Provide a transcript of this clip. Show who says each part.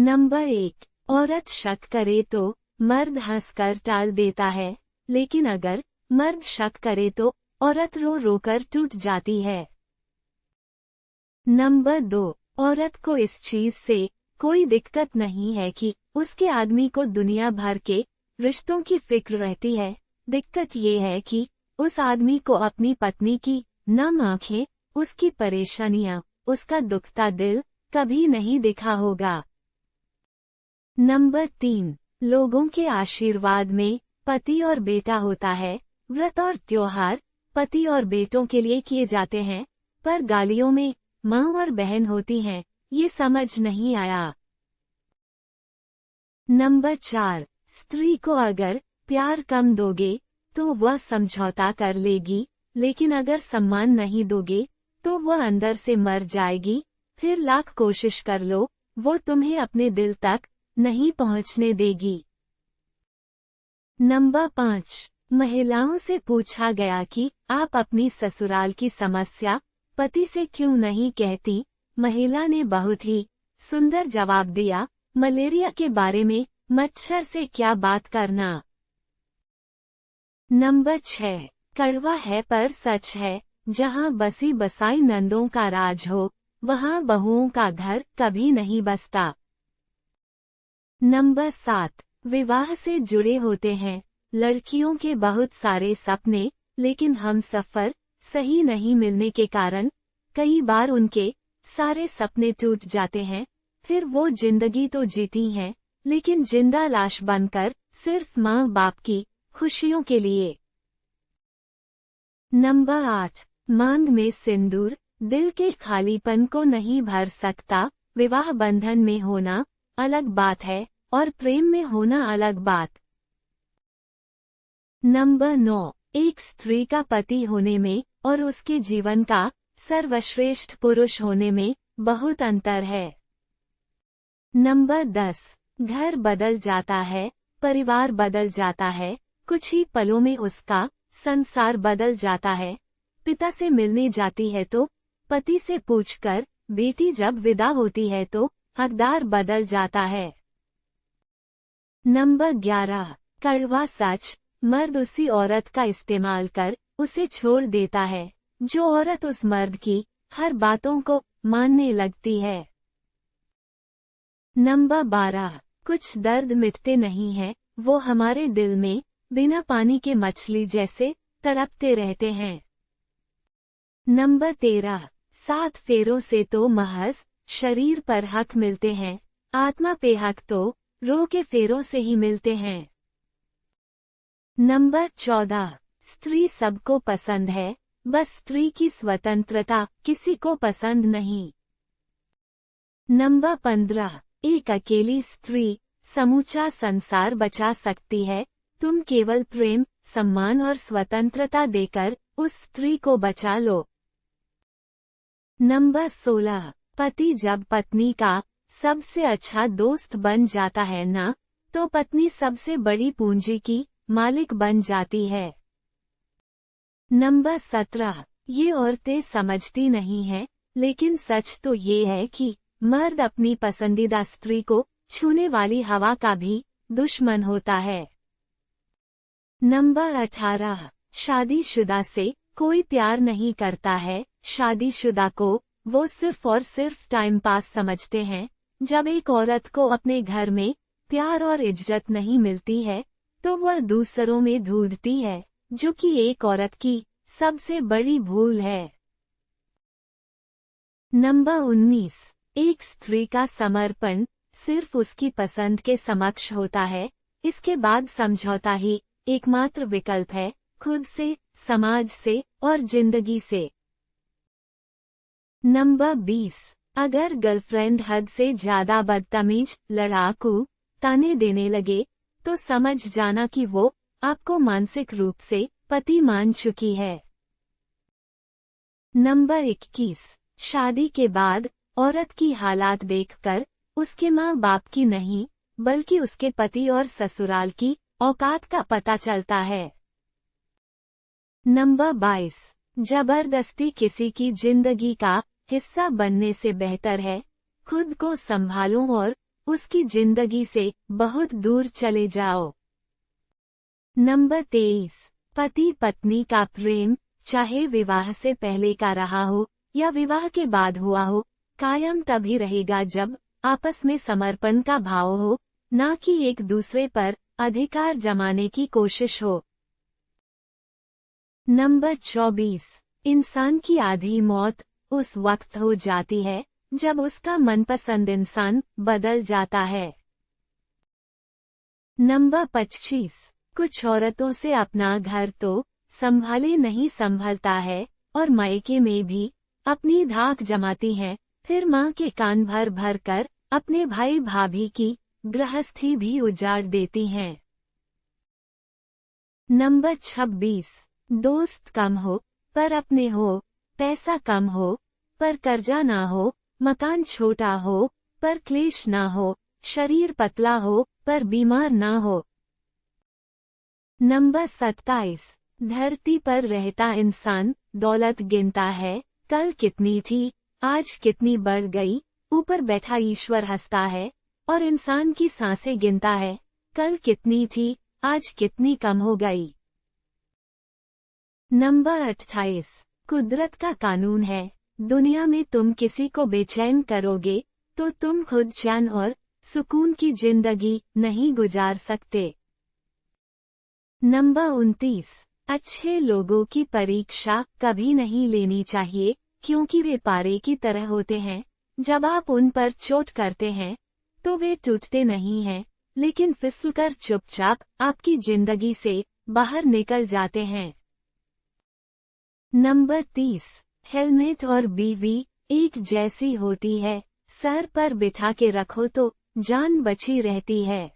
Speaker 1: Number 1, औरत शक करे तो मर्द हंसकर टाल देता है, लेकिन अगर मर्द शक करे तो औरत रो रो कर टूट जाती है। नंबर 2, औरत को इस चीज से कोई दिक्कत नहीं है कि उसके आदमी को दुनिया भर के रिश्तों की फिक्र रहती है। दिक्कत ये है कि उस आदमी को अपनी पत्नी की नम आंखें, उसकी परेशानियां, उसका दुखता दिल कभी नहीं दिखा होगा। नंबर 3, लोगों के आशीर्वाद में पति और बेटा होता है। व्रत और त्योहार पति और बेटों के लिए किए जाते हैं, पर गालियों में माँ और बहन होती हैं, ये समझ नहीं आया। नंबर 4, स्त्री को अगर प्यार कम दोगे तो वह समझौता कर लेगी, लेकिन अगर सम्मान नहीं दोगे तो वह अंदर से मर जाएगी। फिर लाख कोशिश कर लो, वो तुम्हें अपने दिल तक नहीं पहुंचने देगी। नंबर 5, महिलाओं से पूछा गया कि आप अपनी ससुराल की समस्या पति से क्यों नहीं कहती। महिला ने बहुत ही सुंदर जवाब दिया, मलेरिया के बारे में मच्छर से क्या बात करना। नंबर 6, कड़वा है पर सच है, जहाँ बसी बसाई नंदों का राज हो, वहाँ बहुओं का घर कभी नहीं बसता। नंबर 7, विवाह से जुड़े होते हैं लड़कियों के बहुत सारे सपने, लेकिन हम सफर सही नहीं मिलने के कारण कई बार उनके सारे सपने टूट जाते हैं। फिर वो जिंदगी तो जीती हैं, लेकिन जिंदा लाश बनकर, सिर्फ माँ बाप की खुशियों के लिए। नंबर 8, मांग में सिंदूर दिल के खालीपन को नहीं भर सकता। विवाह बंधन में होना अलग बात है और प्रेम में होना अलग बात। नंबर 9, एक स्त्री का पति होने में और उसके जीवन का सर्वश्रेष्ठ पुरुष होने में बहुत अंतर है। नंबर 10, घर बदल जाता है, परिवार बदल जाता है, कुछ ही पलों में उसका संसार बदल जाता है। पिता से मिलने जाती है तो पति से पूछकर, बेटी जब विदा होती है तो हकदार बदल जाता है। नंबर 11, कड़वा सच, मर्द उसी औरत का इस्तेमाल कर उसे छोड़ देता है, जो औरत उस मर्द की हर बातों को मानने लगती है। नंबर 12, कुछ दर्द मिटते नहीं हैं, वो हमारे दिल में बिना पानी के मछली जैसे तड़पते रहते हैं। नंबर 13, 7 फेरों से तो महज शरीर पर हक मिलते हैं, आत्मा पे हक तो रूह के फेरों से ही मिलते हैं। नंबर 14, स्त्री सबको पसंद है, बस स्त्री की स्वतंत्रता किसी को पसंद नहीं। नंबर 15, एक अकेली स्त्री समूचा संसार बचा सकती है, तुम केवल प्रेम, सम्मान और स्वतंत्रता देकर उस स्त्री को बचा लो। नंबर 16, पति जब पत्नी का सबसे अच्छा दोस्त बन जाता है ना, तो पत्नी सबसे बड़ी पूंजी की मालिक बन जाती है। नंबर 17, ये औरतें समझती नहीं हैं, लेकिन सच तो ये है कि मर्द अपनी पसंदीदा स्त्री को छूने वाली हवा का भी दुश्मन होता है। नंबर 18, शादीशुदा से कोई प्यार नहीं करता है, शादीशुदा को वो सिर्फ और सिर्फ टाइम पास समझते हैं। जब एक औरत को अपने घर में प्यार और इज्जत नहीं मिलती है, तो वह दूसरों में ढूंढती है, जो कि एक औरत की सबसे बड़ी भूल है। नंबर 19, एक स्त्री का समर्पण सिर्फ उसकी पसंद के समक्ष होता है, इसके बाद समझौता ही एकमात्र विकल्प है, खुद से, समाज से और जिंदगी से। नंबर 20, अगर गर्लफ्रेंड हद से ज्यादा बदतमीज, लड़ाकू, ताने देने लगे, तो समझ जाना कि वो आपको मानसिक रूप से पति मान चुकी है। नंबर 21, शादी के बाद औरत की हालात देखकर उसके माँ बाप की नहीं, बल्कि उसके पति और ससुराल की औकात का पता चलता है। नंबर 22, जबरदस्ती किसी की जिंदगी का हिस्सा बनने से बेहतर है खुद को संभालो और उसकी जिंदगी से बहुत दूर चले जाओ। नंबर 23, पति पत्नी का प्रेम, चाहे विवाह से पहले का रहा हो या विवाह के बाद हुआ हो, कायम तभी रहेगा जब आपस में समर्पण का भाव हो, ना कि एक दूसरे पर अधिकार जमाने की कोशिश हो। नंबर 24, इंसान की आधी मौत उस वक्त हो जाती है जब उसका मनपसंद इंसान बदल जाता है। नंबर 25, कुछ औरतों से अपना घर तो संभाले नहीं संभलता है और मायके में भी अपनी धाक जमाती हैं, फिर माँ के कान भर भर कर अपने भाई भाभी की गृहस्थी भी उजाड़ देती हैं। नंबर 26, दोस्त कम हो पर अपने हो, पैसा कम हो पर कर्जा ना हो, मकान छोटा हो पर क्लेश ना हो, शरीर पतला हो पर बीमार ना हो। नंबर 27, धरती पर रहता इंसान दौलत गिनता है, कल कितनी थी आज कितनी बढ़ गई, ऊपर बैठा ईश्वर हंसता है, और इंसान की सांसें गिनता है, कल कितनी थी आज कितनी कम हो गई। नंबर 28, कुदरत का कानून है, दुनिया में तुम किसी को बेचैन करोगे तो तुम खुद चैन और सुकून की जिंदगी नहीं गुजार सकते। नंबर 29, अच्छे लोगों की परीक्षा कभी नहीं लेनी चाहिए क्योंकि वे पारे की तरह होते हैं, जब आप उन पर चोट करते हैं तो वे टूटते नहीं हैं, लेकिन फिसलकर चुपचाप आपकी जिंदगी से बाहर निकल जाते हैं। नंबर 30, हेलमेट और बीवी एक जैसी होती है, सर पर बिठा के रखो तो जान बची रहती है।